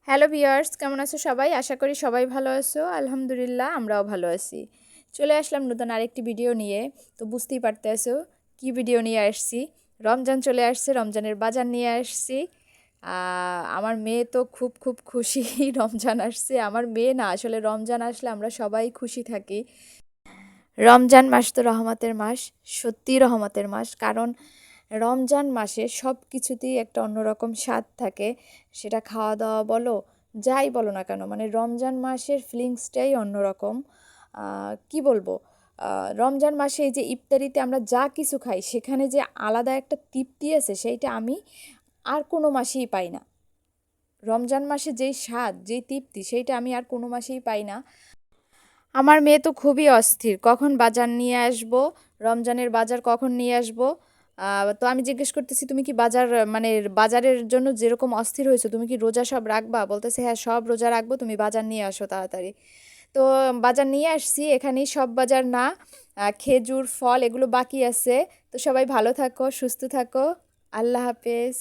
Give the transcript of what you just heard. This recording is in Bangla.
হ্যালো ভিউয়ার্স, কেমন আছো সবাই? আশা করি সবাই ভালো আছো। আলহামদুলিল্লাহ, আমরাও ভালো আছি। চলে আসলাম নতুন আরেকটি ভিডিও নিয়ে। তো বুঝতেই পারতেছো কি ভিডিও নিয়ে আসছি। রমজান চলে আসছে, রমজানের বাজার নিয়ে আসছি। আমার মেয়ে তো খুব খুব খুশি রমজান আসছে। আমার মেয়ে না, আসলে রমজান আসলে আমরা সবাই খুশি থাকি। রমজান মাস তো রহমতের মাস, সত্যিই রহমতের মাস। কারণ রমজান মাসে সব কিছুতেই একটা অন্যরকম স্বাদ থাকে। সেটা খাওয়া দাওয়া বলো, যাই বলো না কেন, মানে রমজান মাসের ফিলিংসটাই অন্যরকম। কি বলবো, রমজান মাসে এই যে ইফতারিতে আমরা যা কিছু খাই, সেখানে যে আলাদা একটা তৃপ্তি আছে, সেইটা আমি আর কোনো মাসেই পাই না। রমজান মাসে যেই স্বাদ, যেই তৃপ্তি, সেইটা আমি আর কোনো মাসেই পাই না। আমার মেয়ে তো খুবই অস্থির, কখন বাজার নিয়ে আসবো, রমজানের বাজার কখন নিয়ে আসবো। তো আমি জিজ্ঞেস করতেছি, তুমি কি বাজার মানে বাজারের জন্য যেরকম অস্থির হয়েছো, তুমি কি রোজা সব রাখবা? বলতেছে হ্যাঁ, সব রোজা রাখবো, তুমি বাজার নিয়ে আসো তাড়াতাড়ি। তো বাজার নিয়ে আসছি, এখানেই সব বাজার না, খেজুর ফল এগুলো বাকি আছে। তো সবাই ভালো থাকো, সুস্থ থাকো। আল্লাহ হাফেজ।